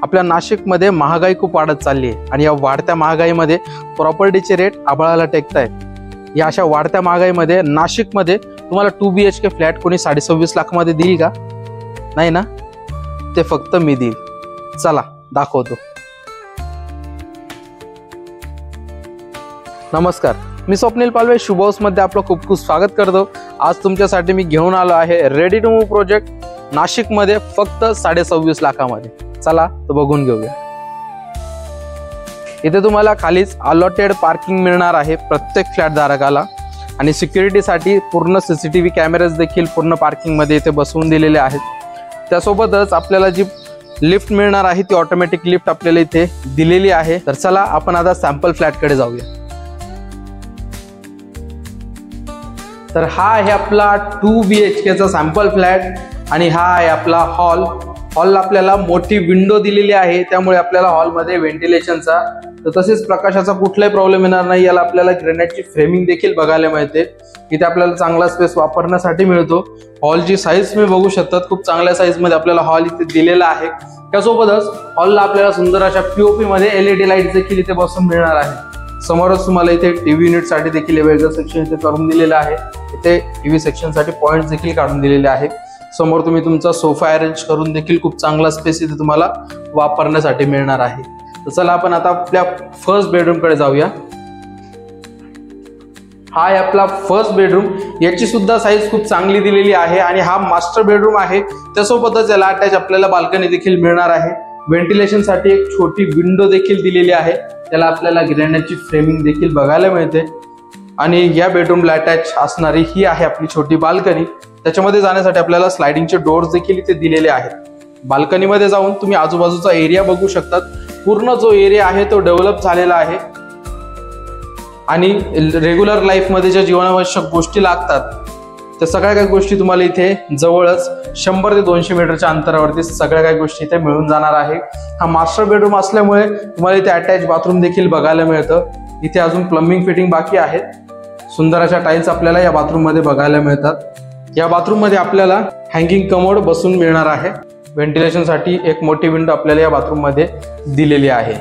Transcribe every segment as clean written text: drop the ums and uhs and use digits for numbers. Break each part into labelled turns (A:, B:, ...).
A: आपल्या नाशिकमध्ये महागाई खूप वाढत चालली आहे आणि या वाढत्या महागाईमध्ये प्रॉपर्टीचे रेट आभाळाला टेकतायत। या अशा वाढत्या महागाईमध्ये नाशिकमध्ये तुम्हाला 2 BHK फ्लॅट कोणी 26.5 लाखामध्ये देईल का? नाही ना, ते फक्त मी देईल। चला दाखवतो। नमस्कार, मी स्वप्नील पालवे शुभ हाऊस मध्ये आपलं खूप खूप स्वागत करतो। आज तुमच्यासाठी मी घेऊन आलो आहे रेडी टू मूव्ह प्रोजेक्ट नाशिकमध्ये फक्त 26.5 लाखामध्ये। चला तो बघून घेऊया। इथे तुम्हाला खालीच अलॉटेड पार्किंग मिळणार आहे प्रत्येक फ्लॅट धारकाला आणि सिक्युरिटीसाठी पूर्ण CCTV कॅमेराज देखील पूर्ण पार्किंग मध्ये इथे बसवून दिलेले आहेत। त्यासोबतच आपल्याला जी लिफ्ट मिळणार आहे ती ऑटोमॅटिक लिफ्ट आपल्याला इथे दिलेली आहे। तर चला आपण आता सॅम्पल फ्लॅट कडे जाऊया। तर हा आहे आपला 2 BHK चा सॅम्पल फ्लॅट आणि हा आहे आपला हॉल। हॉलला आपल्याला मोठी विंडो दिलेली आहे, त्यामुळे आपल्याला हॉलमध्ये व्हेंटिलेशनचा तसेच प्रकाशाचा कुठलाही प्रॉब्लेम येणार नाही। याला आपल्याला ग्रेनाइटची फ्रेमिंग देखील बघायला मिळते। इथे आपल्याला चांगला स्पेस वापरण्यासाठी मिळतो। हॉलची साईज तुम्ही बघू शकता, खूप चांगल्या साईज मध्ये आपल्याला हॉल इथे दिलेला आहे। त्यासोबतच हॉलला आपल्याला सुंदर अशा POP मध्ये LED लाईट देखील इथे बसून मिळणार आहे। समोरच तुम्हाला इथे टीव्ही युनिट साठी देखील वेगळं सेक्शन इथे करून दिलेलं आहे। इथे टीव्ही सेक्शन साठी पॉइंट्स देखील काढून दिलेले आहे। समोर तुम्ही तुमचा सोफा अरेंज करून देखील खूप चांगला स्पेस इथे तुम्हाला वापरण्यासाठी मिळणार आहे। तर चला आपण आता आपल्या फर्स्ट बेडरूम कडे जाऊया। हा आहे आपला फर्स्ट बेडरूम। याची सुद्धा साईज खूप चांगली दिलेली आहे आणि हा मास्टर बेडरूम आहे। त्यासोबतच याला अटॅच आपल्याला बाल्कनी देखील मिळणार आहे। व्हेंटिलेशन साठी एक छोटी विंडो देखील दिलेली आहे। त्याला आपल्याला ग्रेनाइटची फ्रेमिंग देखील बघायला मिळते आणि या बेडरूमला अटॅच असणारी ही आहे आपली छोटी बाल्कनी। त्याच्यामध्ये जाण्यासाठी आपल्याला स्लायडिंगचे डोर्स देखील इथे दिलेले आहेत। बाल्कनीमध्ये जाऊन तुम्ही आजूबाजूचा एरिया बघू शकतात। पूर्ण जो एरिया आहे तो डेव्हलप झालेला आहे आणि रेग्युलर लाईफ मध्ये ज्या जीवनावश्यक गोष्टी लागतात त्या सगळ्या काही गोष्टी तुम्हाला इथे जवळच 100 ते 200 मीटरच्या अंतरावरती सगळ्या काही गोष्टी इथे मिळून जाणार आहे। हा मास्टर बेडरूम असल्यामुळे तुम्हाला इथे अटॅच बाथरूम देखील बघायला मिळतं। इथे अजून प्लंबिंग फिटिंग बाकी आहेत। सुंदर अशा टाइल्स आपल्याला या बाथरूम मध्ये बघायला मिळतात। या बाथरूम मध्ये आपल्याला हँगिंग कमोड बसून मिळणार आहे। व्हेंटिलेशन साठी एक मोठी विंडो आपल्याला या बाथरूम मध्ये दिलेली आहे।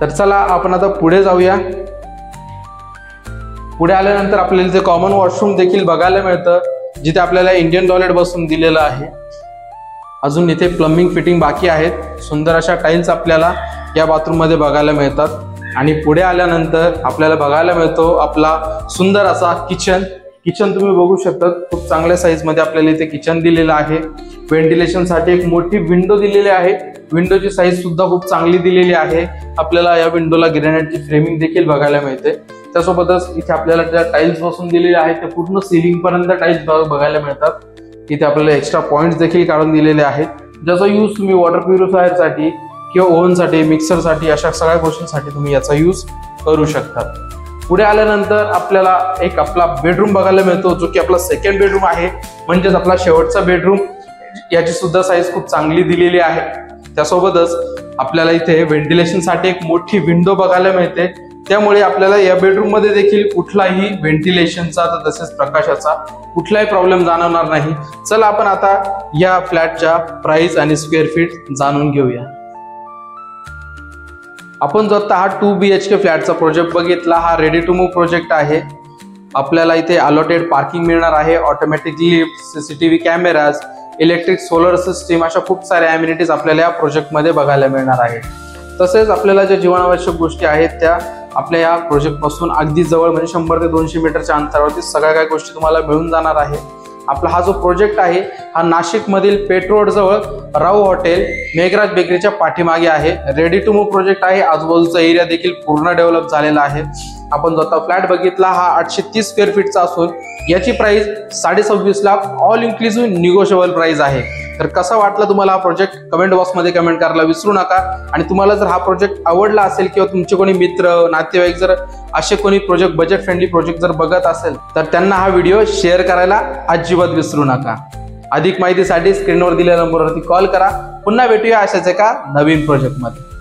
A: तर चला आपण आता पुढे जाऊया। पुढे आल्यानंतर आपल्याला इथे कॉमन वॉशरूम देखील बघायला मिळतं, जिथे आपल्याला इंडियन टॉयलेट बसून दिलेलं आहे। अजून इथे प्लंबिंग फिटिंग बाकी आहेत। सुंदर अशा टाइल्स आपल्याला या बाथरूम मध्ये बघायला मिळतात आणि पुढे आल्यानंतर आपल्याला बघायला मिळतो आपला सुंदर असा किचन तुम्ही बघू शकता। खूप चांगल्या साईज मध्ये आपल्याला इथे किचन दिलेलं आहे। व्हेंटिलेशन साठी एक मोठी विंडो दिलेली आहे। विंडोची साईज सुद्धा खूप चांगली दिलेली आहे। आपल्याला या विंडोला ग्रेनाइटची फ्रेमिंग देखील बघायला मिळते। त्यासोबतच इथे आपल्याला ज्या टाइल्स बसून दिलेले आहेत ते पूर्ण सिलिंग पर्यंत टाइल्स बघायला मिळतात। इथे आपल्याला एक्स्ट्रा पॉइंट्स देखील काढून दिलेले आहेत, ज्याचा यूज तुम्ही वॉटर प्युरिफायर साठी किंवा ओव्हन साठी, मिक्सर साठी अशा सगळ्या गोष्टींसाठी तुम्ही याचा यूज करू शकता। पुढे आल्यानंतर आपल्याला एक आपला बेडरूम बघायला मिळतो, जो की आपला सेकंड बेडरूम आहे, म्हणजेच आपला शेवटचा बेडरूम। याची सुद्धा साईज खूप चांगली दिलेली आहे। त्यासोबतच आपल्याला इथे व्हेंटिलेशन साठी एक मोठी विंडो बघायला मिळते, त्यामुळे आपल्याला या बेडरूम मध्ये देखील कुठलाही व्हेंटिलेशनचा तसेच प्रकाशाचा कुठलाही प्रॉब्लेम जाणवणार नाही। चला आपण आता या फ्लॅटच्या प्राइस आणि स्क्वेअर फीट जाणून घेऊया। आपण जो आता हा 2 BHK फ्लॅटचा प्रोजेक्ट बघितला, हा रेडी टू मूव्ह प्रोजेक्ट आहे। आपल्याला इथे अलॉटेड पार्किंग मिळणार आहे, automatic lift, CCTV cameras, electric solar system अशा खूप साऱ्या अम्युनिटीज आपल्याला या प्रोजेक्ट मध्ये बघायला मिळणार आहे। तसेच आपल्याला ज्या जीवनावश्यक गोष्टी आहेत त्या आपल्या या प्रोजेक्ट पासून अगदी जवळ म्हणजे 100 ते 200 मीटरच्या अंतरावरती सगळ्या काही गोष्टी तुम्हाला मिळून जाणार आहे। आपला हा जो प्रोजेक्ट आहे हा नाशिक मधील पेठ रोड जवळ राऊ हॉटेल मेघराज बेकरीच्या पाठीमागे आहे। रेडी टू मूव्ह प्रोजेक्ट आहे। आजूबाजूचा एरिया देखील पूर्ण डेव्हलप झालेला आहे। आपण जो आता फ्लॅट बघितला हा 830 स्क्वेअर फीटचा असून याची price 26.5 lakh all inclusive negotiable price आहे। तर कसा वाटला तुम्हाला हा प्रोजेक्ट कमेंट बॉक्स मध्ये कमेंट करायला विसरू नका। आणि तुम्हाला जर हा प्रोजेक्ट आवडला असेल किंवा तुमचे कोणी मित्र नातेवाईक जर असे कोणी प्रोजेक्ट बजेट फ्रेंडली प्रोजेक्ट जर बघत असेल तर त्यांना हा व्हिडिओ शेअर करायला अजिबात विसरू नका। अधिक माहितीसाठी स्क्रीनवर दिलेल्या नंबरवरती कॉल करा। पुन्हा भेटूया अशाच एका नवीन प्रोजेक्ट मध्ये।